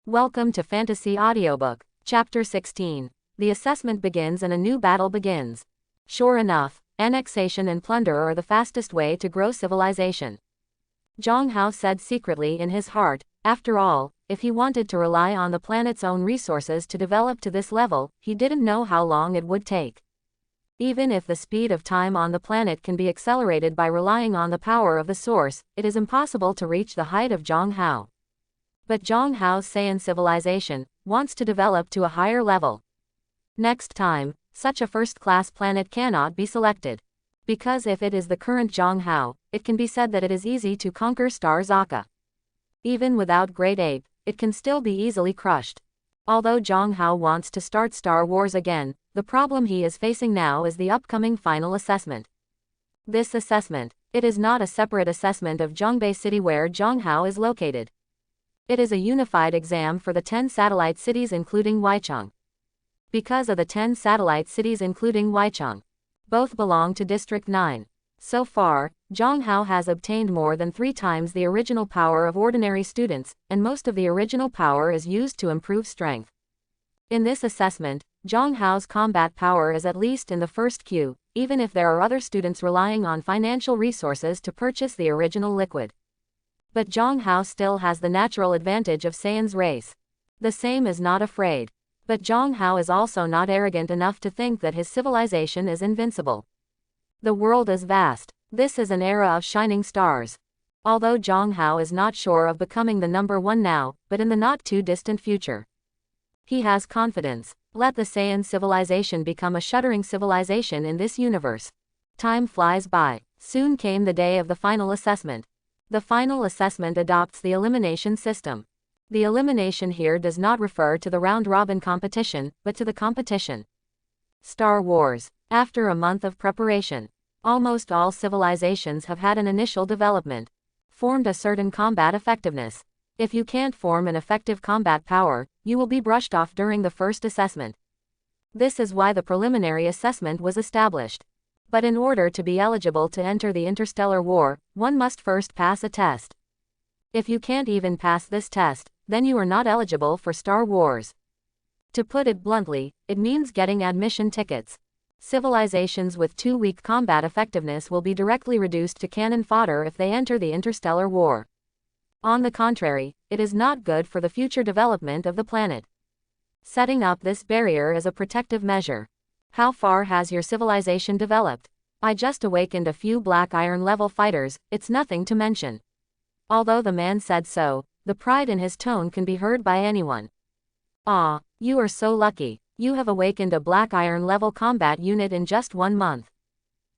Welcome to Fantasy Audiobook, Chapter 16. The assessment begins and a new battle begins. Sure enough, annexation and plunder are the fastest way to grow civilization. Zhong Hao said secretly in his heart, after all, if he wanted to rely on the planet's own resources to develop to this level, he didn't know how long it would take. Even if the speed of time on the planet can be accelerated by relying on the power of the source, it is impossible to reach the height of Zhong Hao. But Zhong Hao's Saiyan civilization wants to develop to a higher level. Next time, such a first-class planet cannot be selected. Because if it is the current Zhong Hao, it can be said that it is easy to conquer Star Zaka. Even without Great Ape, it can still be easily crushed. Although Zhong Hao wants to start Star Wars again, the problem he is facing now is the upcoming final assessment. This assessment, it is not a separate assessment of Zhongbei City where Zhong Hao is located. It is a unified exam for the 10 satellite cities including Weicheng. Because of the 10 satellite cities including Weicheng, both belong to District 9. So far, Zhong Hao has obtained more than 3 times the original power of ordinary students, and most of the original power is used to improve strength. In this assessment, Zhong Hao's combat power is at least in the first queue, even if there are other students relying on financial resources to purchase the original liquid. But Zhong Hao still has the natural advantage of Saiyan's race. The same is not afraid. But Zhong Hao is also not arrogant enough to think that his civilization is invincible. The world is vast. This is an era of shining stars. Although Zhong Hao is not sure of becoming the #1 now, but in the not-too-distant future. He has confidence. Let the Saiyan civilization become a shuddering civilization in this universe. Time flies by. Soon came the day of the final assessment. The final assessment adopts the elimination system. The elimination here does not refer to the round-robin competition, but to the competition. Star Wars. After a month of preparation, almost all civilizations have had an initial development, formed a certain combat effectiveness. If you can't form an effective combat power, you will be brushed off during the first assessment. This is why the preliminary assessment was established. But in order to be eligible to enter the Interstellar War, one must first pass a test. If you can't even pass this test, then you are not eligible for Star Wars. To put it bluntly, it means getting admission tickets. Civilizations with too weak combat effectiveness will be directly reduced to cannon fodder if they enter the Interstellar War. On the contrary, it is not good for the future development of the planet. Setting up this barrier is a protective measure. How far has your civilization developed? I just awakened a few black iron level fighters, it's nothing to mention. Although the man said so, the pride in his tone can be heard by anyone. Ah, you are so lucky. You have awakened a black iron level combat unit in just 1 month.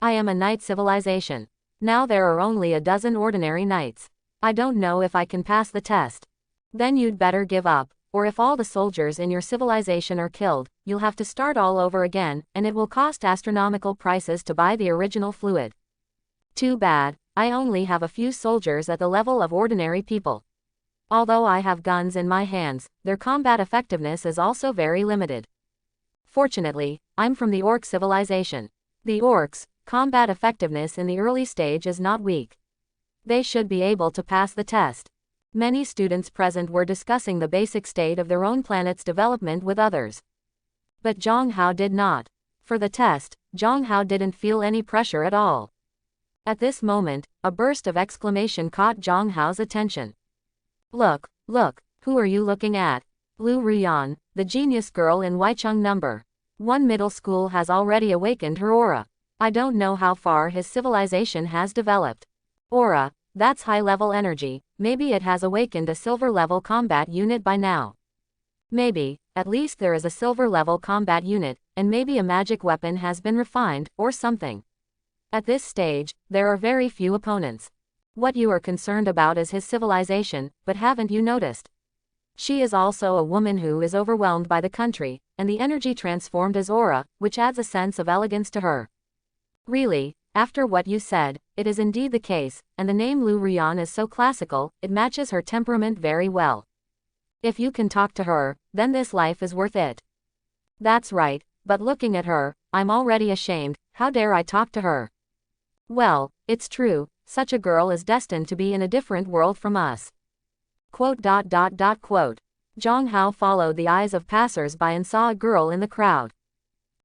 I am a knight civilization. Now there are only a dozen ordinary knights. I don't know if I can pass the test. Then you'd better give up, or if all the soldiers in your civilization are killed, you'll have to start all over again, and it will cost astronomical prices to buy the original fluid. Too bad, I only have a few soldiers at the level of ordinary people. Although I have guns in my hands, their combat effectiveness is also very limited. Fortunately, I'm from the Orc civilization. The Orcs' combat effectiveness in the early stage is not weak. They should be able to pass the test. Many students present were discussing the basic state of their own planet's development with others. But Zhong Hao did not. For the test, Zhong Hao didn't feel any pressure at all. At this moment, a burst of exclamation caught Zhong Hao's attention. Look, who are you looking at? Lu Ruyan, the genius girl in Weicheng #1 middle school has already awakened her aura. I don't know how far his civilization has developed. Aura, that's high-level energy, maybe it has awakened a silver-level combat unit by now. Maybe, at least there is a silver-level combat unit, and maybe a magic weapon has been refined, or something. At this stage, there are very few opponents. What you are concerned about is his civilization, but haven't you noticed? She is also a woman who is overwhelmed by the country, and the energy transformed as aura, which adds a sense of elegance to her. Really, after what you said, it is indeed the case, and the name Lu Ruyan is so classical, it matches her temperament very well. If you can talk to her, then this life is worth it. That's right, but looking at her, I'm already ashamed, how dare I talk to her? Well, it's true, such a girl is destined to be in a different world from us. Quote. Zhong Hao followed the eyes of passers-by and saw a girl in the crowd.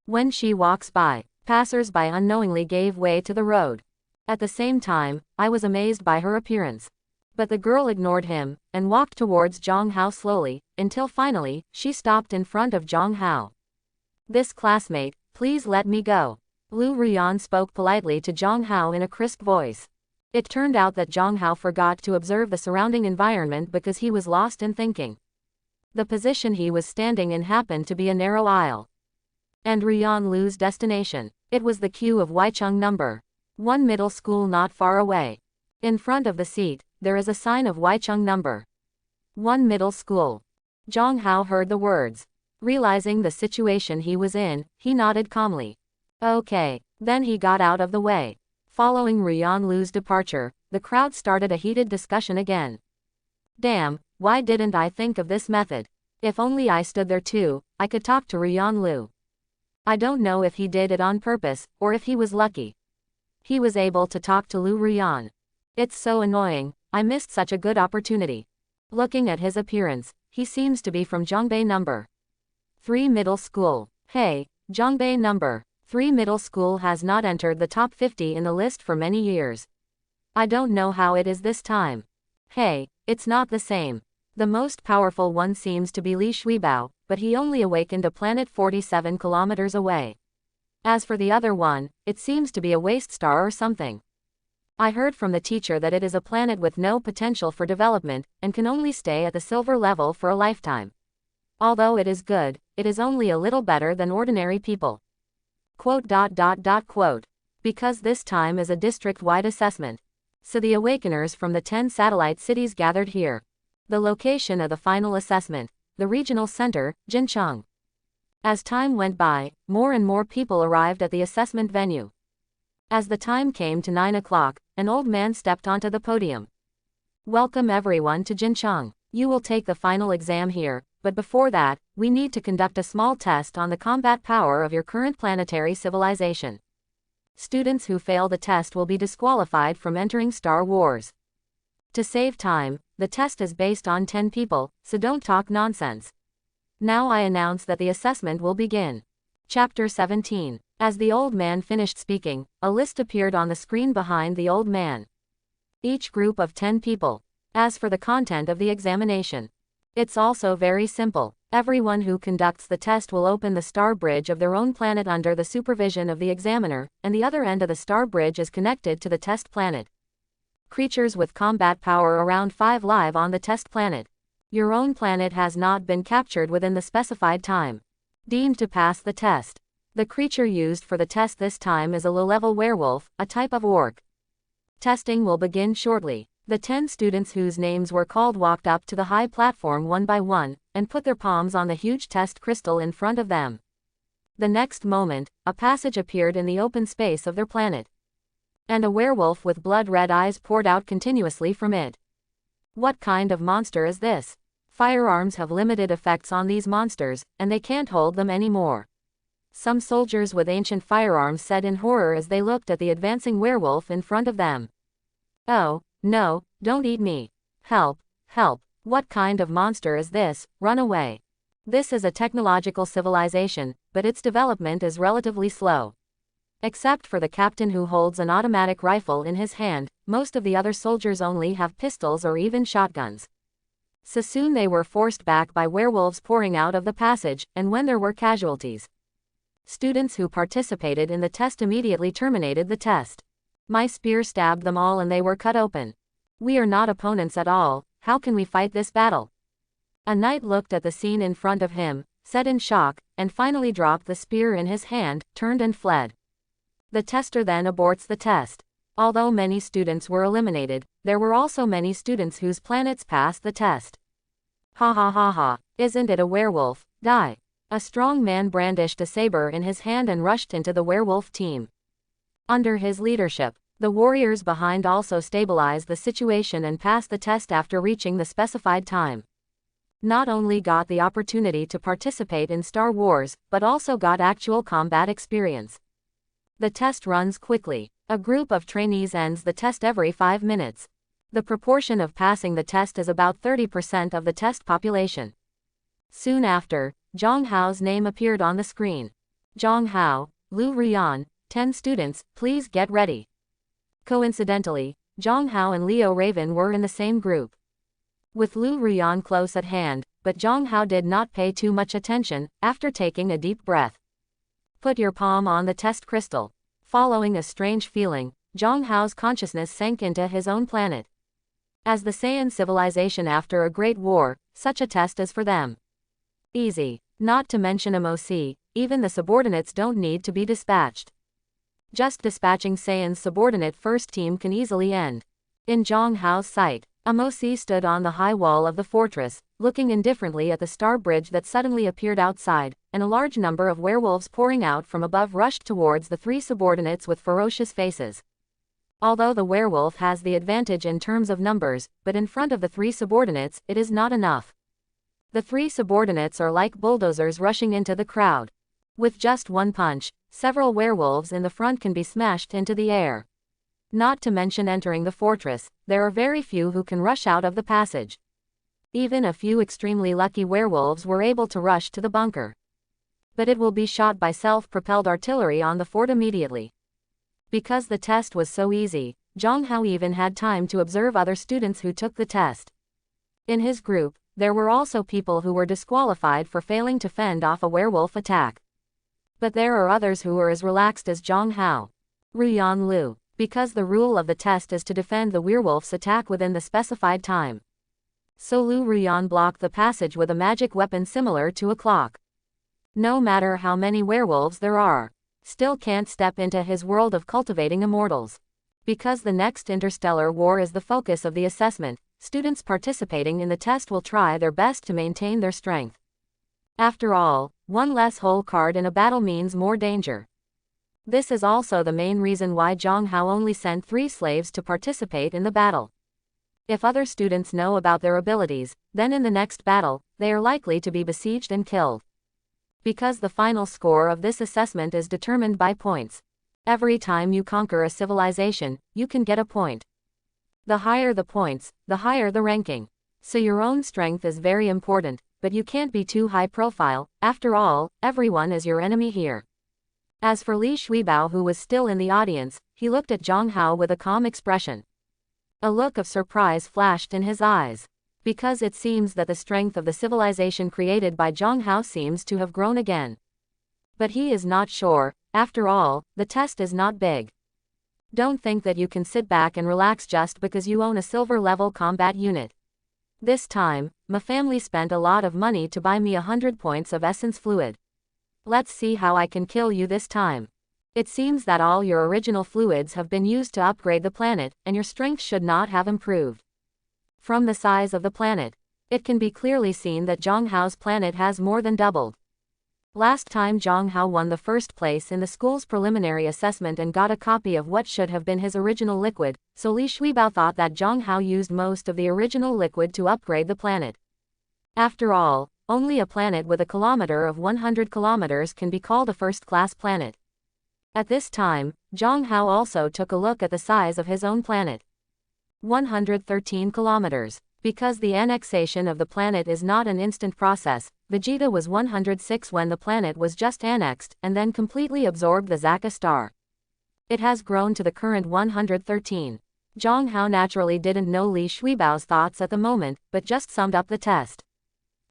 When she walks by, passers-by unknowingly gave way to the road. At the same time, I was amazed by her appearance. But the girl ignored him, and walked towards Zhong Hao slowly, until finally, she stopped in front of Zhong Hao. "This classmate, please let me go." Lu Ruyan spoke politely to Zhong Hao in a crisp voice. It turned out that Zhong Hao forgot to observe the surrounding environment because he was lost in thinking. The position he was standing in happened to be a narrow aisle. And Ruyan Lu's destination. It was the queue of Weicheng number 1 middle school not far away. In front of the seat, there is a sign of Weicheng number 1 middle school. Zhong Hao heard the words. Realizing the situation he was in, he nodded calmly. Okay. Then he got out of the way. Following Ruyan Lu's departure, the crowd started a heated discussion again. Damn, why didn't I think of this method? If only I stood there too, I could talk to Ruyan Lu. I don't know if he did it on purpose, or if he was lucky. He was able to talk to Lu Ruyan. It's so annoying, I missed such a good opportunity. Looking at his appearance, he seems to be from Zhongbei number 3 middle school. Hey, Zhongbei number 3 middle school has not entered the top 50 in the list for many years. I don't know how it is this time. Hey, it's not the same. The most powerful one seems to be Li Shuibao, but he only awakened a planet 47 kilometers away. As for the other one, it seems to be a waste star or something. I heard from the teacher that it is a planet with no potential for development, and can only stay at the silver level for a lifetime. Although it is good, it is only a little better than ordinary people. Quote. Because this time is a district-wide assessment. So the awakeners from the 10 satellite cities gathered here. The location of the final assessment, the regional center, Jincheng. As time went by, more and more people arrived at the assessment venue. As the time came to 9 o'clock, an old man stepped onto the podium. Welcome everyone to Jincheng. You will take the final exam here, but before that, we need to conduct a small test on the combat power of your current planetary civilization. Students who fail the test will be disqualified from entering Star Wars. To save time, the test is based on 10 people, so don't talk nonsense. Now I announce that the assessment will begin. Chapter 17. As the old man finished speaking, a list appeared on the screen behind the old man. Each group of 10 people. As for the content of the examination, it's also very simple. Everyone who conducts the test will open the star bridge of their own planet under the supervision of the examiner, and the other end of the star bridge is connected to the test planet. Creatures with combat power around 5 live on the test planet. Your own planet has not been captured within the specified time. Deemed to pass the test. The creature used for the test this time is a low-level werewolf, a type of orc. Testing will begin shortly. The 10 students whose names were called walked up to the high platform one by one, and put their palms on the huge test crystal in front of them. The next moment, a passage appeared in the open space of their planet. And a werewolf with blood-red eyes poured out continuously from it. What kind of monster is this? Firearms have limited effects on these monsters, and they can't hold them anymore. Some soldiers with ancient firearms said in horror as they looked at the advancing werewolf in front of them. Oh, no, don't eat me. Help, help, what kind of monster is this? Run away. This is a technological civilization, but its development is relatively slow. Except for the captain who holds an automatic rifle in his hand, most of the other soldiers only have pistols or even shotguns. So soon they were forced back by werewolves pouring out of the passage, and when there were casualties. Students who participated in the test immediately terminated the test. My spear stabbed them all and they were cut open. We are not opponents at all, how can we fight this battle? A knight looked at the scene in front of him, said in shock, and finally dropped the spear in his hand, turned and fled. The tester then aborts the test. Although many students were eliminated, there were also many students whose planets passed the test. Ha ha ha ha, isn't it a werewolf? Die. A strong man brandished a saber in his hand and rushed into the werewolf team. Under his leadership, the warriors behind also stabilized the situation and passed the test after reaching the specified time. Not only got the opportunity to participate in Star Wars, but also got actual combat experience. The test runs quickly. A group of trainees ends the test every 5 minutes. The proportion of passing the test is about 30% of the test population. Soon after, Zhong Hao's name appeared on the screen. Zhong Hao, Lu Rian, 10 students, please get ready. Coincidentally, Zhong Hao and Leo Raven were in the same group. With Lu Rian close at hand, but Zhong Hao did not pay too much attention, after taking a deep breath. Put your palm on the test crystal. Following a strange feeling, Zhong Hao's consciousness sank into his own planet. As the Saiyan civilization after a great war, such a test is for them. Easy. Not to mention MOC, even the subordinates don't need to be dispatched. Just dispatching Saiyan's subordinate first team can easily end. In Zhong Hao's sight, MOC stood on the high wall of the fortress, looking indifferently at the star bridge that suddenly appeared outside, and a large number of werewolves pouring out from above rushed towards the 3 subordinates with ferocious faces. Although the werewolf has the advantage in terms of numbers, but in front of the 3 subordinates, it is not enough. The 3 subordinates are like bulldozers rushing into the crowd. With just one punch, several werewolves in the front can be smashed into the air. Not to mention entering the fortress, there are very few who can rush out of the passage. Even a few extremely lucky werewolves were able to rush to the bunker. But it will be shot by self-propelled artillery on the fort immediately. Because the test was so easy, Zhong Hao even had time to observe other students who took the test. In his group, there were also people who were disqualified for failing to fend off a werewolf attack. But there are others who were as relaxed as Zhong Hao. Ruyan Lu. Because the rule of the test is to defend the werewolf's attack within the specified time. So Lu Ruyan blocked the passage with a magic weapon similar to a clock. No matter how many werewolves there are, still can't step into his world of cultivating immortals. Because the next interstellar war is the focus of the assessment, students participating in the test will try their best to maintain their strength. After all, one less whole card in a battle means more danger. This is also the main reason why Zhong Hao only sent 3 slaves to participate in the battle. If other students know about their abilities, then in the next battle, they are likely to be besieged and killed. Because the final score of this assessment is determined by points. Every time you conquer a civilization, you can get a point. The higher the points, the higher the ranking. So your own strength is very important, but you can't be too high profile. After all, everyone is your enemy here. As for Li Shuibao, who was still in the audience, he looked at Zhong Hao with a calm expression. A look of surprise flashed in his eyes. Because it seems that the strength of the civilization created by Zhong Hao seems to have grown again. But he is not sure. After all, the test is not big. Don't think that you can sit back and relax just because you own a silver-level combat unit. This time, my family spent a lot of money to buy me 100 points of essence fluid. Let's see how I can kill you this time. It seems that all your original fluids have been used to upgrade the planet, and your strength should not have improved. From the size of the planet, it can be clearly seen that Zhong Hao's planet has more than doubled. Last time Zhong Hao won the first place in the school's preliminary assessment and got a copy of what should have been his original liquid, so Li Shuibao thought that Zhong Hao used most of the original liquid to upgrade the planet. After all, only a planet with a kilometer of 100 kilometers can be called a first-class planet. At this time, Zhong Hao also took a look at the size of his own planet. 113 kilometers. Because the annexation of the planet is not an instant process, Vegeta was 106 when the planet was just annexed, and then completely absorbed the Zaka star. It has grown to the current 113. Zhong Hao naturally didn't know Li Shuibao's thoughts at the moment, but just summed up the test.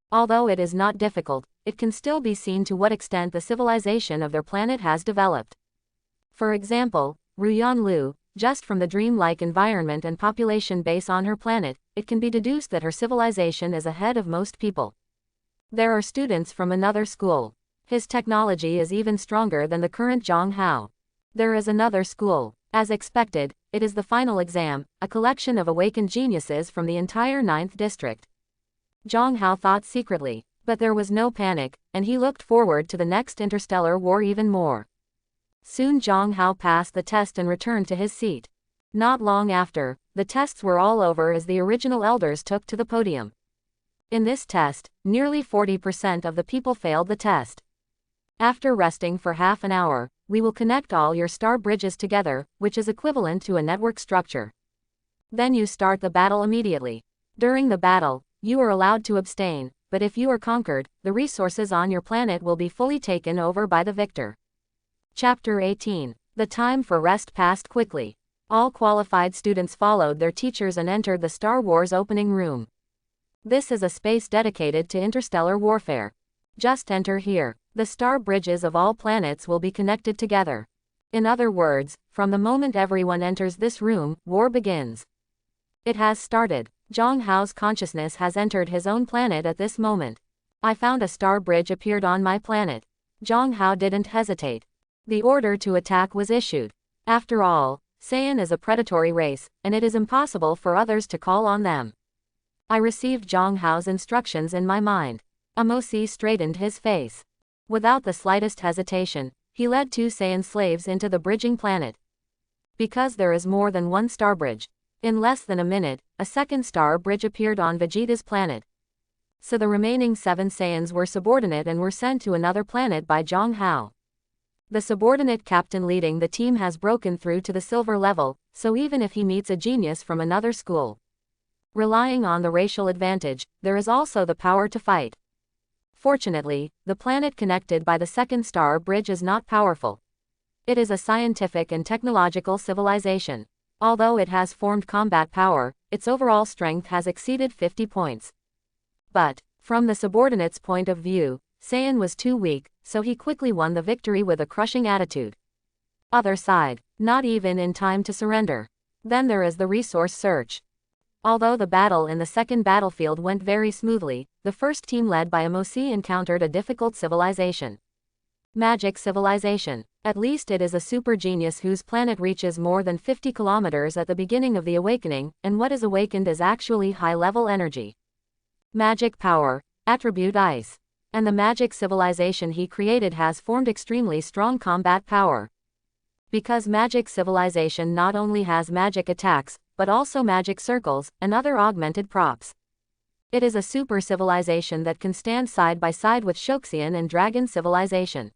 Although it is not difficult, it can still be seen to what extent the civilization of their planet has developed. For example, Ruyan Lu, just from the dreamlike environment and population base on her planet, it can be deduced that her civilization is ahead of most people. There are students from another school. His technology is even stronger than the current Zhong Hao. There is another school. As expected, it is the final exam, a collection of awakened geniuses from the entire 9th district. Zhong Hao thought secretly, but there was no panic, and he looked forward to the next interstellar war even more. Soon Zhong Hao passed the test and returned to his seat. Not long after, the tests were all over as the original elders took to the podium. In this test, nearly 40% of the people failed the test. After resting for half an hour, we will connect all your star bridges together, which is equivalent to a network structure. Then you start the battle immediately. During the battle, you are allowed to abstain, but if you are conquered, the resources on your planet will be fully taken over by the victor. Chapter 18. The time for rest passed quickly. All qualified students followed their teachers and entered the Star Wars opening room. This is a space dedicated to interstellar warfare. Just enter here. The star bridges of all planets will be connected together. In other words, from the moment everyone enters this room, war begins. It has started. Zhong Hao's consciousness has entered his own planet at this moment. I found a star bridge appeared on my planet. Zhong Hao didn't hesitate. The order to attack was issued. After all, Saiyan is a predatory race, and it is impossible for others to call on them. I received Zhong Hao's instructions in my mind. Amosi straightened his face. Without the slightest hesitation, he led 2 Saiyan slaves into the bridging planet. Because there is more than one star bridge, in less than a minute, a second star bridge appeared on Vegeta's planet. So the remaining 7 Saiyans were subordinate and were sent to another planet by Zhong Hao. The subordinate captain leading the team has broken through to the silver level, so even if he meets a genius from another school, relying on the racial advantage, there is also the power to fight. Fortunately, the planet connected by the second star bridge is not powerful. It is a scientific and technological civilization. Although it has formed combat power, its overall strength has exceeded 50 points. But, from the subordinate's point of view, Saiyan was too weak, so he quickly won the victory with a crushing attitude. Other side, not even in time to surrender. Then there is the resource search. Although the battle in the second battlefield went very smoothly, the first team led by Amosi encountered a difficult civilization. Magic civilization. At least it is a super genius whose planet reaches more than 50 kilometers at the beginning of the awakening, and what is awakened is actually high-level energy. Magic power, attribute ice. And the magic civilization he created has formed extremely strong combat power. Because magic civilization not only has magic attacks, but also magic circles, and other augmented props. It is a super civilization that can stand side by side with Shoxian and Dragon civilization.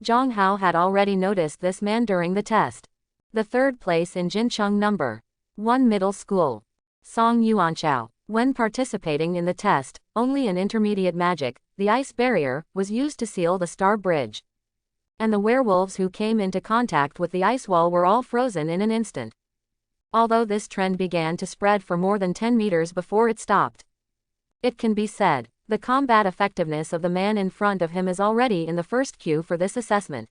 Zhong Hao had already noticed this man during the test. The third place in Jincheng number 1 middle school. Song Yuanchao. When participating in the test, only an intermediate magic, the ice barrier, was used to seal the star bridge. And the werewolves who came into contact with the ice wall were all frozen in an instant. Although this trend began to spread for more than 10 meters before it stopped. It can be said, the combat effectiveness of the man in front of him is already in the first queue for this assessment.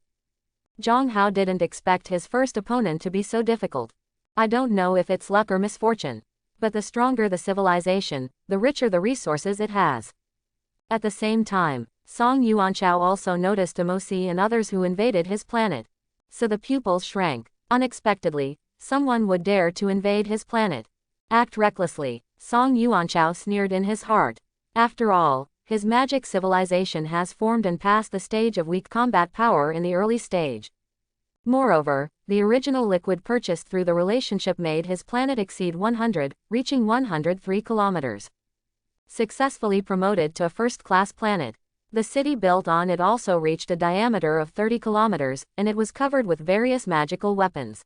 Zhong Hao didn't expect his first opponent to be so difficult. I don't know if it's luck or misfortune. But the stronger the civilization, the richer the resources it has. At the same time, Song Yuanchao also noticed Amosi and others who invaded his planet. So the pupils shrank. Unexpectedly, someone would dare to invade his planet. Act recklessly, Song Yuanchao sneered in his heart. After all, his magic civilization has formed and passed the stage of weak combat power in the early stage. Moreover, the original liquid purchased through the relationship made his planet exceed 100, reaching 103 kilometers. Successfully promoted to a first-class planet. The city built on it also reached a diameter of 30 kilometers, and it was covered with various magical weapons.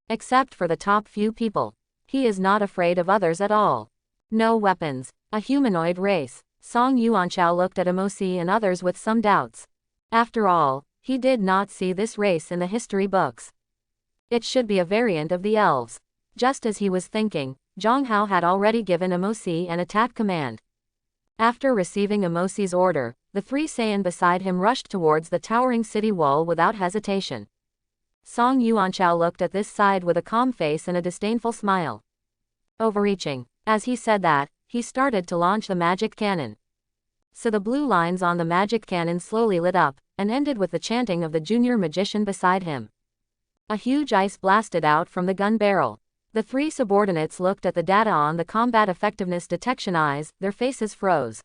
Except for the top few people. He is not afraid of others at all. No weapons. A humanoid race. Song Yuanchao looked at Amosi and others with some doubts. After all, he did not see this race in the history books. It should be a variant of the elves. Just as he was thinking, Zhong Hao had already given Amosi an attack command. After receiving Amosi's order, the 3 Saiyan beside him rushed towards the towering city wall without hesitation. Song Yuanchao looked at this side with a calm face and a disdainful smile. Overreaching. As he said that, he started to launch the magic cannon. So the blue lines on the magic cannon slowly lit up, and ended with the chanting of the junior magician beside him. A huge ice blasted out from the gun barrel. The 3 subordinates looked at the data on the combat effectiveness detection eyes, their faces froze.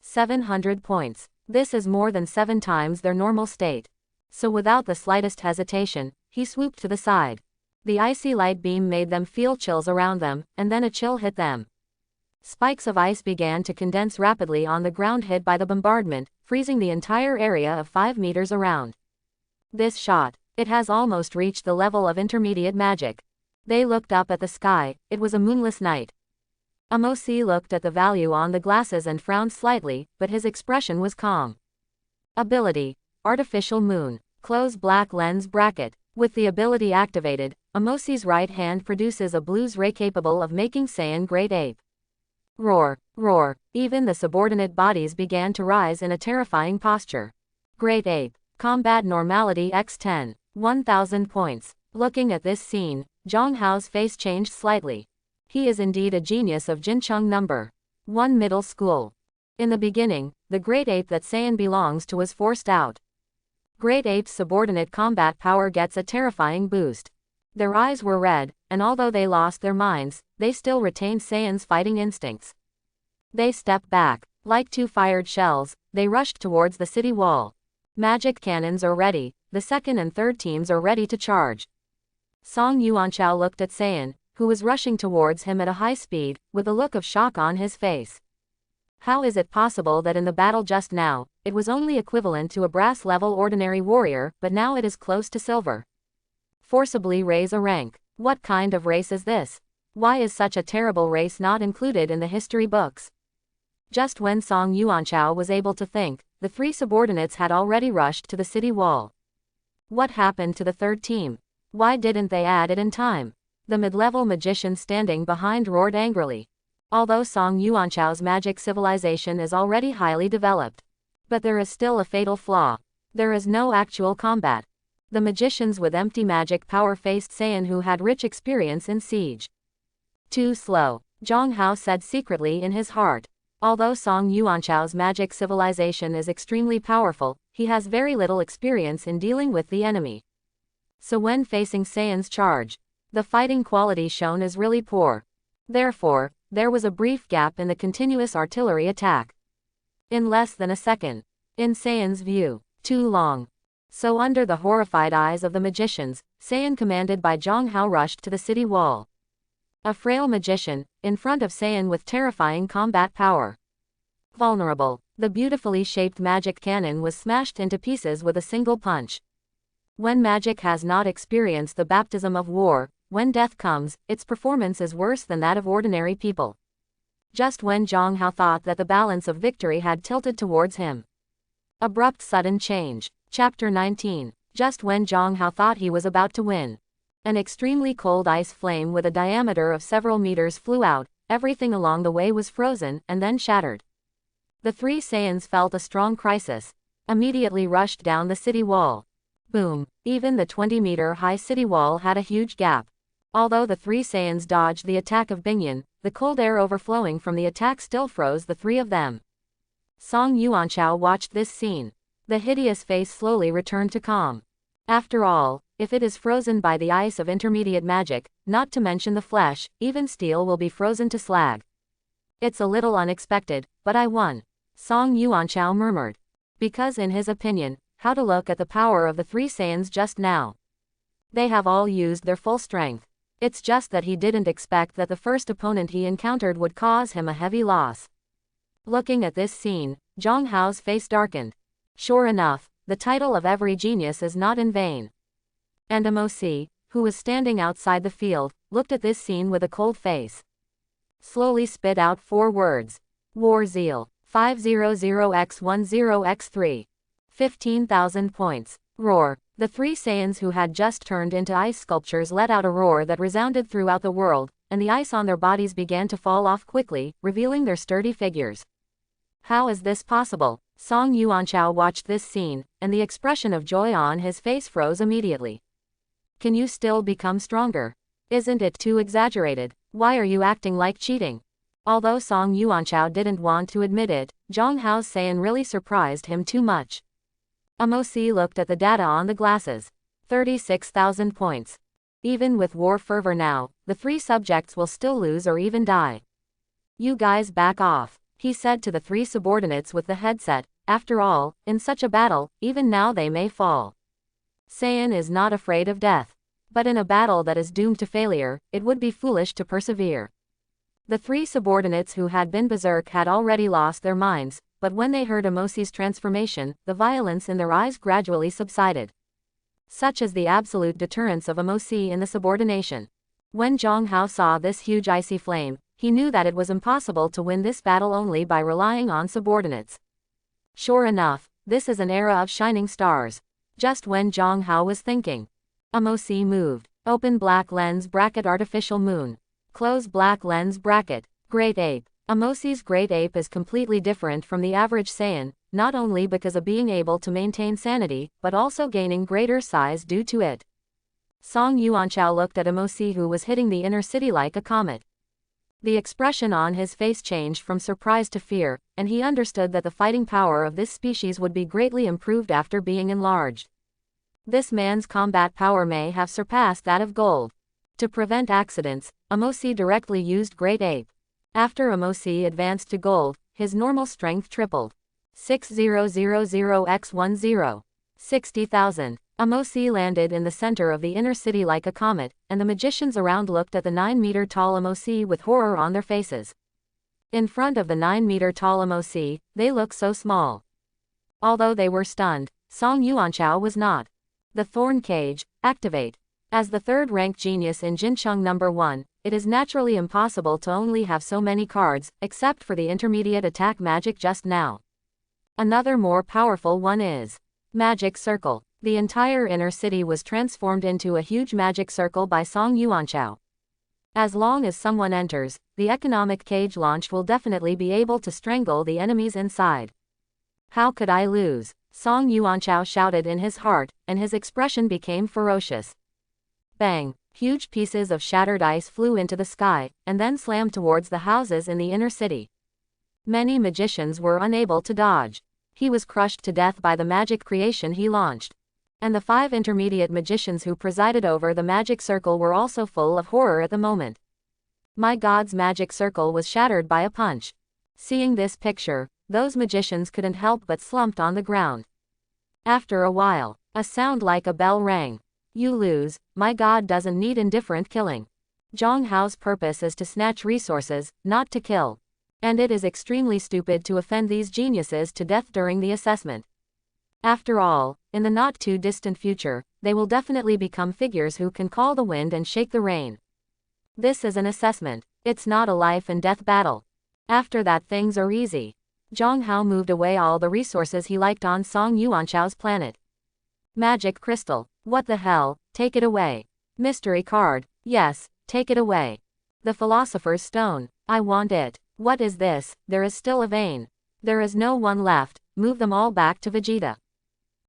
700 points. This is more than 7 times their normal state. So without the slightest hesitation, he swooped to the side. The icy light beam made them feel chills around them, and then a chill hit them. Spikes of ice began to condense rapidly on the ground hit by the bombardment, freezing the entire area of 5 meters around. This shot, it has almost reached the level of intermediate magic. They looked up at the sky, it was a moonless night. Amosi looked at the value on the glasses and frowned slightly, but his expression was calm. Ability. Artificial moon. Close black lens bracket. With the ability activated, Amosi's right hand produces a blues ray capable of making Saiyan Great Ape. Roar, roar. Even the subordinate bodies began to rise in a terrifying posture. Great Ape. Combat Normality x 10. 1000 points. Looking at this scene, Zhong Hao's face changed slightly. He is indeed a genius of Jincheng number 1 middle school. In the beginning, the Great Ape that Saiyan belongs to was forced out. Great Ape's subordinate combat power gets a terrifying boost. Their eyes were red, and although they lost their minds, they still retained Saiyan's fighting instincts. They stepped back. Like two fired shells, they rushed towards the city wall. Magic cannons are ready, the second and third teams are ready to charge. Song Yuanchao looked at Saiyan, who was rushing towards him at a high speed, with a look of shock on his face. How is it possible that in the battle just now, it was only equivalent to a brass-level ordinary warrior, but now it is close to silver? Forcibly raise a rank. What kind of race is this? Why is such a terrible race not included in the history books? Just when Song Yuanchao was able to think, the three subordinates had already rushed to the city wall. What happened to the third team? Why didn't they add it in time? The mid-level magician standing behind roared angrily. Although Song Yuanchao's magic civilization is already highly developed. But there is still a fatal flaw. There is no actual combat. The magicians with empty magic power faced Saiyan who had rich experience in siege. Too slow, Zhong Hao said secretly in his heart. Although Song Yuanchao's magic civilization is extremely powerful, he has very little experience in dealing with the enemy. So when facing Saiyan's charge, the fighting quality shown is really poor. Therefore, there was a brief gap in the continuous artillery attack. In less than a second. In Saiyan's view, too long. So under the horrified eyes of the magicians, Saiyan commanded by Zhong Hao rushed to the city wall. A frail magician, in front of Saiyan with terrifying combat power. Vulnerable, the beautifully shaped magic cannon was smashed into pieces with a single punch. When magic has not experienced the baptism of war, when death comes, its performance is worse than that of ordinary people. Just when Zhong Hao thought that the balance of victory had tilted towards him. Abrupt sudden change. Chapter 19. Just when Zhong Hao thought he was about to win. An extremely cold ice flame with a diameter of several meters flew out, everything along the way was frozen and then shattered. The three Saiyans felt a strong crisis. Immediately rushed down the city wall. Boom. Even the 20-meter-high city wall had a huge gap. Although the three Saiyans dodged the attack of Bingyan, the cold air overflowing from the attack still froze the three of them. Song Yuanchao watched this scene. The hideous face slowly returned to calm. After all, if it is frozen by the ice of intermediate magic, not to mention the flesh, even steel will be frozen to slag. It's a little unexpected, but I won. Song Yuanchao murmured. Because in his opinion, how to look at the power of the three Saiyans just now. They have all used their full strength. It's just that he didn't expect that the first opponent he encountered would cause him a heavy loss. Looking at this scene, Zhong Hao's face darkened. Sure enough, the title of every genius is not in vain. And Amosi, who was standing outside the field, looked at this scene with a cold face. Slowly spit out 4 words. War zeal. 500x10x3. 15,000 points. Roar. The three Saiyans who had just turned into ice sculptures let out a roar that resounded throughout the world, and the ice on their bodies began to fall off quickly, revealing their sturdy figures. How is this possible? Song Yuanchao watched this scene, and the expression of joy on his face froze immediately. Can you still become stronger? Isn't it too exaggerated? Why are you acting like cheating? Although Song Yuanchao didn't want to admit it, Zhong Hao's Saiyan really surprised him too much. Amosi looked at the data on the glasses. 36,000 points. Even with war fervor now, the three subjects will still lose or even die. You guys back off, he said to the three subordinates with the headset. After all, in such a battle, even now they may fall. Saiyan is not afraid of death. But in a battle that is doomed to failure, it would be foolish to persevere. The three subordinates who had been berserk had already lost their minds, but when they heard Amosi's transformation, the violence in their eyes gradually subsided. Such is the absolute deterrence of Amosi in the subordination. When Zhong Hao saw this huge icy flame, He knew that it was impossible to win this battle only by relying on subordinates. Sure enough, this is an era of shining stars. Just when Zhong Hao was thinking. MOC moved. Open black lens bracket artificial moon. Close black lens bracket. Great ape. MOC's great ape is completely different from the average Saiyan, not only because of being able to maintain sanity, but also gaining greater size due to it. Song Yuanchao looked at MOC, who was hitting the inner city like a comet. The expression on his face changed from surprise to fear, and he understood that the fighting power of this species would be greatly improved after being enlarged. This man's combat power may have surpassed that of gold. To prevent accidents, MOC directly used Great Ape. After MOC advanced to gold, his normal strength tripled. 6000x10. 60,000. MOC landed in the center of the inner city like a comet, and the magicians around looked at the 9-meter-tall MOC with horror on their faces. In front of the 9-meter-tall MOC, they looked so small. Although they were stunned, Song Yuanchao was not. The Thorn Cage, activate. As the third-ranked genius in Jincheng number 1, it is naturally impossible to only have so many cards, except for the intermediate attack magic just now. Another more powerful one is Magic Circle. The entire inner city was transformed into a huge magic circle by Song Yuanchao. As long as someone enters, the economic cage launch will definitely be able to strangle the enemies inside. How could I lose? Song Yuanchao shouted in his heart, and his expression became ferocious. Bang! Huge pieces of shattered ice flew into the sky, and then slammed towards the houses in the inner city. Many magicians were unable to dodge. He was crushed to death by the magic creation he launched. And the 5 intermediate magicians who presided over the magic circle were also full of horror at the moment. My God's magic circle was shattered by a punch. Seeing this picture, those magicians couldn't help but slumped on the ground. After a while, a sound like a bell rang. You lose. My God doesn't need indifferent killing. Zhong Hao's purpose is to snatch resources, not to kill. And it is extremely stupid to offend these geniuses to death during the assessment. After all, in the not-too-distant future, they will definitely become figures who can call the wind and shake the rain. This is an assessment. It's not a life-and-death battle. After that, things are easy. Zhong Hao moved away all the resources he liked on Song Yuanchao's planet. Magic Crystal. What the hell? Take it away. Mystery Card. Yes, take it away. The Philosopher's Stone. I want it. What is this? There is still a vein. There is no one left. Move them all back to Vegeta.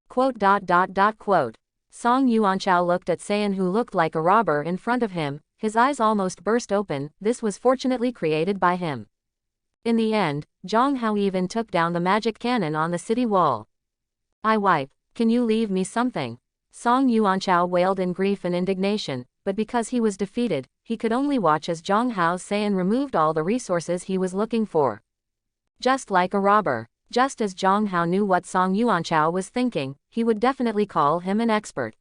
Quote. Song Yuanchao looked at Saiyan, who looked like a robber in front of him. His eyes almost burst open. This was fortunately created by him. In the end, Zhong Hao even took down the magic cannon on the city wall. I wipe. Can you leave me something? Song Yuanchao wailed in grief and indignation, but because he was defeated, he could only watch as Zhong Hao's Saiyan removed all the resources he was looking for. Just like a robber. Just as Zhong Hao knew what Song Yuanchao was thinking, he would definitely call him an expert.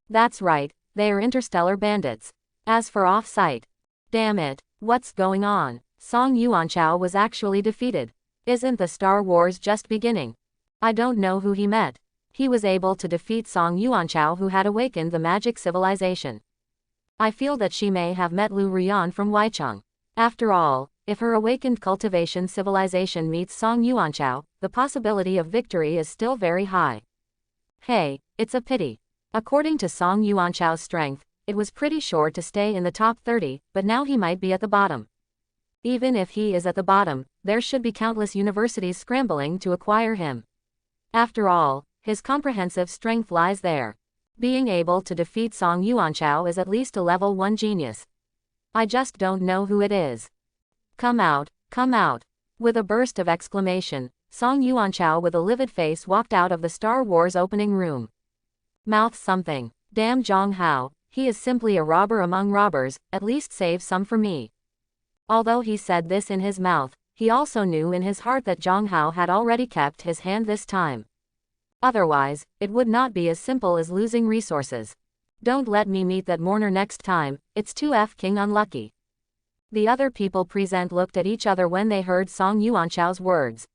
That's right, they are interstellar bandits. As for off-site. Damn it, what's going on? Song Yuanchao was actually defeated. Isn't the Star Wars just beginning? I don't know who he met. He was able to defeat Song Yuanchao, who had awakened the magic civilization. I feel that she may have met Lu Rian from Weicheng. After all, if her awakened cultivation civilization meets Song Yuanchao, the possibility of victory is still very high. Hey, it's a pity. According to Song Yuanchao's strength, it was pretty sure to stay in the top 30, but now he might be at the bottom. Even if he is at the bottom, there should be countless universities scrambling to acquire him. After all, his comprehensive strength lies there. Being able to defeat Song Yuanchao is at least a level 1 genius. I just don't know who it is. Come out, come out. With a burst of exclamation, Song Yuanchao with a livid face walked out of the Star Wars opening room. Mouth something. Damn Zhong Hao, he is simply a robber among robbers, at least save some for me. Although he said this in his mouth, he also knew in his heart that Zhong Hao had already kept his hand this time. Otherwise, it would not be as simple as losing resources. Don't let me meet that mourner next time, it's too f***ing unlucky. The other people present looked at each other when they heard Song Yuanchao's words.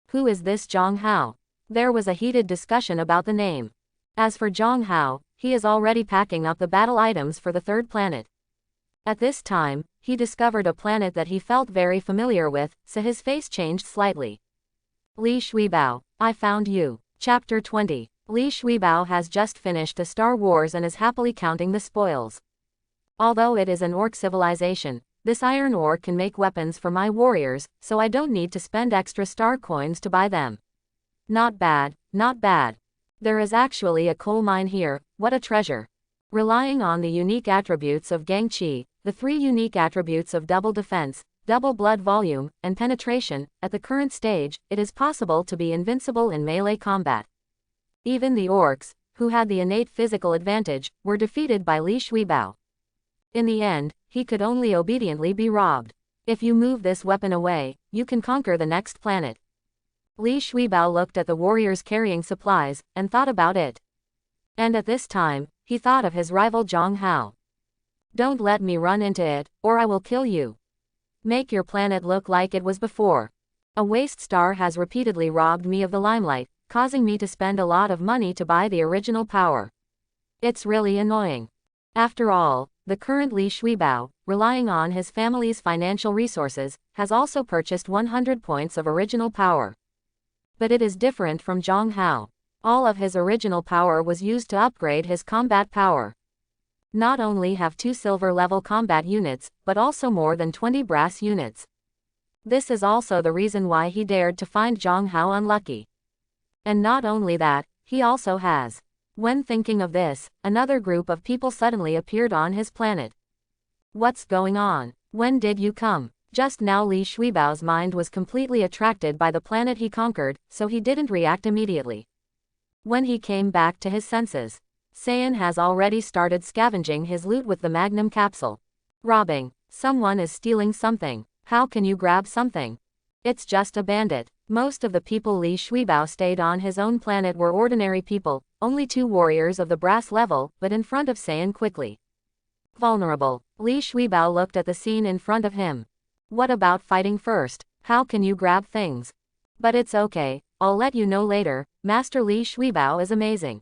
Who is this Zhong Hao? There was a heated discussion about the name. As for Zhong Hao, he is already packing up the battle items for the third planet. At this time, he discovered a planet that he felt very familiar with, so his face changed slightly. Li Shuibao, I found you. Chapter 20. Li Shuibao has just finished the Star Wars and is happily counting the spoils. Although it is an orc civilization, this iron ore can make weapons for my warriors, so I don't need to spend extra star coins to buy them. Not bad, not bad. There is actually a coal mine here, what a treasure. Relying on the unique attributes of Gangqi, the 3 unique attributes of double defense, double blood volume, and penetration, at the current stage, it is possible to be invincible in melee combat. Even the orcs, who had the innate physical advantage, were defeated by Li Shuibao. In the end, he could only obediently be robbed. If you move this weapon away, you can conquer the next planet. Li Shuibao looked at the warriors carrying supplies, and thought about it. And at this time, he thought of his rival Zhong Hao. Don't let me run into it, or I will kill you. Make your planet look like it was before. A waste star has repeatedly robbed me of the limelight, causing me to spend a lot of money to buy the original power. It's really annoying. After all, the current Li Shuibao, relying on his family's financial resources, has also purchased 100 points of original power. But it is different from Zhong Hao. All of his original power was used to upgrade his combat power. Not only have 2 silver-level combat units, but also more than 20 brass units. This is also the reason why he dared to find Zhong Hao unlucky. And not only that, he also has. When thinking of this, another group of people suddenly appeared on his planet. What's going on? When did you come? Just now Li Shuibao's mind was completely attracted by the planet he conquered, so he didn't react immediately. When he came back to his senses, Saiyan has already started scavenging his loot with the Magnum capsule. Robbing. Someone is stealing something. How can you grab something? It's just a bandit. Most of the people Li Shuibao stayed on his own planet were ordinary people, only 2 warriors of the brass level, but in front of Saiyan quickly. Vulnerable. Li Shuibao looked at the scene in front of him. What about fighting first? How can you grab things? But it's okay, I'll let you know later. Master Li Shuibao is amazing.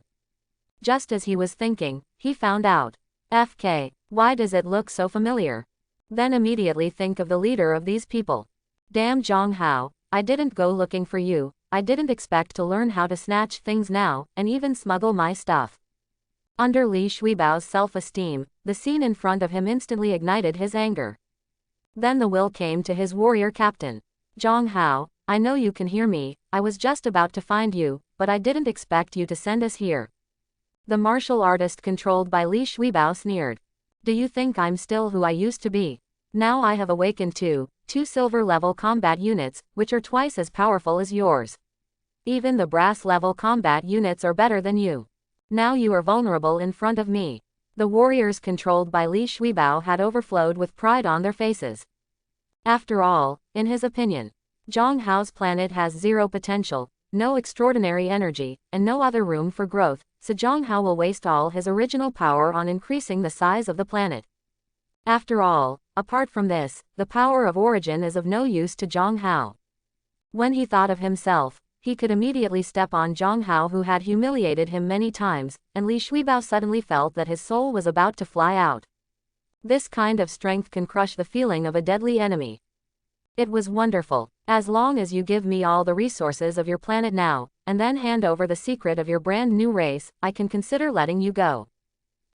Just as he was thinking, he found out. FK, why does it look so familiar? Then immediately think of the leader of these people. Damn Zhong Hao, I didn't go looking for you, I didn't expect to learn how to snatch things now, and even smuggle my stuff. Under Li Shuibao's self-esteem, the scene in front of him instantly ignited his anger. Then the will came to his warrior captain. Zhong Hao, I know you can hear me, I was just about to find you, but I didn't expect you to send us here. The martial artist controlled by Li Shuibao sneered. Do you think I'm still who I used to be? Now I have awakened 2 silver-level combat units, which are twice as powerful as yours. Even the brass-level combat units are better than you. Now you are vulnerable in front of me. The warriors controlled by Li Shuibao had overflowed with pride on their faces. After all, in his opinion, Zhong Hao's planet has 0 potential, no extraordinary energy, and no other room for growth, so Zhong Hao will waste all his original power on increasing the size of the planet. After all, apart from this, the power of origin is of no use to Zhong Hao. When he thought of himself, he could immediately step on Zhong Hao, who had humiliated him many times, and Li Shuibao suddenly felt that his soul was about to fly out. This kind of strength can crush the feeling of a deadly enemy. It was wonderful. As long as you give me all the resources of your planet now, and then hand over the secret of your brand new race, I can consider letting you go.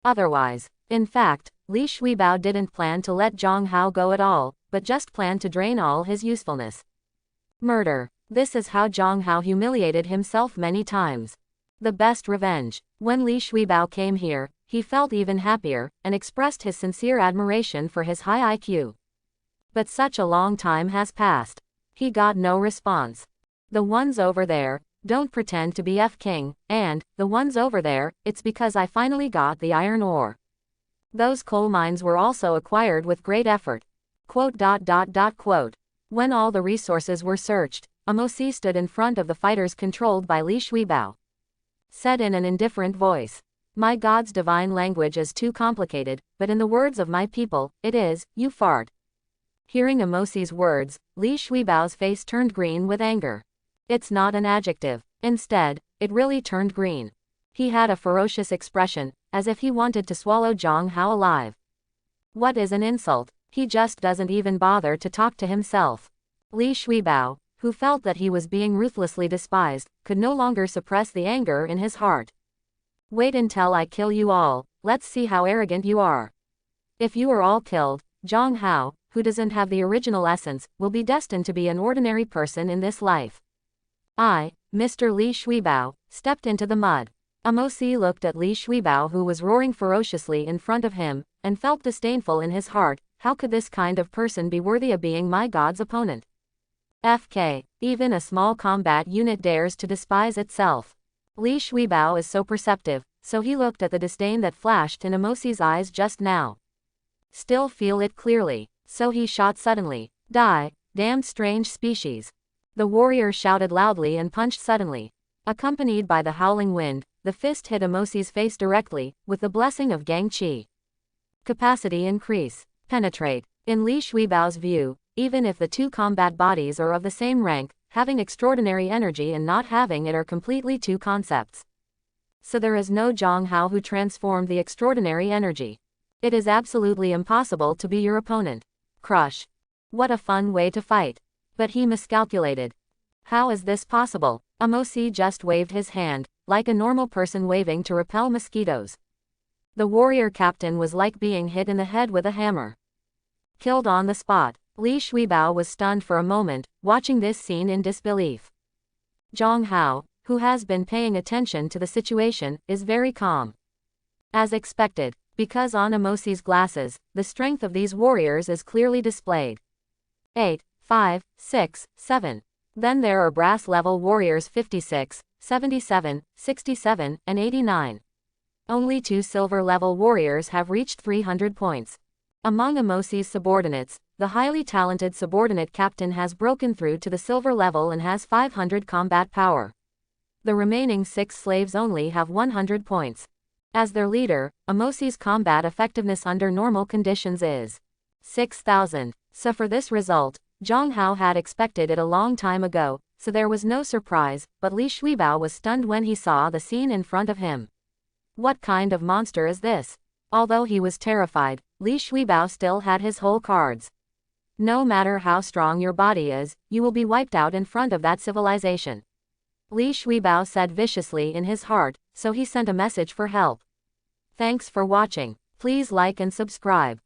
Otherwise, in fact, Li Shuibao didn't plan to let Zhong Hao go at all, but just planned to drain all his usefulness. Murder. This is how Zhong Hao humiliated himself many times. The best revenge. When Li Shuibao came here, he felt even happier, and expressed his sincere admiration for his high IQ. But such a long time has passed. He got no response. The ones over there, don't pretend to be F-King, and, the ones over there, it's because I finally got the iron ore. Those coal mines were also acquired with great effort. Quote. When all the resources were searched, Amosi stood in front of the fighters controlled by Li Shuibao. Said in an indifferent voice. My God's divine language is too complicated, but in the words of my people, it is, you fart. Hearing Amosi's words, Li Shuibao's face turned green with anger. It's not an adjective. Instead, it really turned green. He had a ferocious expression, as if he wanted to swallow Zhong Hao alive. What is an insult? He just doesn't even bother to talk to himself. Li Shuibao, who felt that he was being ruthlessly despised, could no longer suppress the anger in his heart. Wait until I kill you all, let's see how arrogant you are. If you are all killed, Zhong Hao, who doesn't have the original essence, will be destined to be an ordinary person in this life. I, Mr. Li Shuibao, stepped into the mud. Amosi looked at Li Shuibao, who was roaring ferociously in front of him, and felt disdainful in his heart. How could this kind of person be worthy of being my god's opponent? FK, even a small combat unit dares to despise itself. Li Shuibao is so perceptive, so he looked at the disdain that flashed in Amosi's eyes just now. Still feel it clearly, so he shot suddenly. Die, damned strange species. The warrior shouted loudly and punched suddenly. Accompanied by the howling wind, the fist hit Amosi's face directly, with the blessing of Gang Qi. Capacity increase. Penetrate. In Li Shuibao's view, even if the two combat bodies are of the same rank, having extraordinary energy and not having it are completely two concepts. So there is no Zhong Hao who transformed the extraordinary energy. It is absolutely impossible to be your opponent. Crush. What a fun way to fight. But he miscalculated. How is this possible? Amosi just waved his hand, like a normal person waving to repel mosquitoes. The warrior captain was like being hit in the head with a hammer. Killed on the spot. Li Shuibao was stunned for a moment, watching this scene in disbelief. Zhong Hao, who has been paying attention to the situation, is very calm. As expected, because on Amosi's glasses, the strength of these warriors is clearly displayed. 8, 5, 6, 7. Then there are brass level warriors 56, 77, 67, and 89. Only 2 silver level warriors have reached 300 points. Among Amosi's subordinates, the highly talented subordinate captain has broken through to the silver level and has 500 combat power. The remaining 6 slaves only have 100 points. As their leader, Amosi's combat effectiveness under normal conditions is 6,000. So for this result, Zhong Hao had expected it a long time ago, so there was no surprise, but Li Shuibao was stunned when he saw the scene in front of him. What kind of monster is this? Although he was terrified, Li Shuibao still had his whole cards. No matter how strong your body is, you will be wiped out in front of that civilization. Li Shuibao said viciously in his heart, so he sent a message for help. Thanks for watching. Please like and subscribe.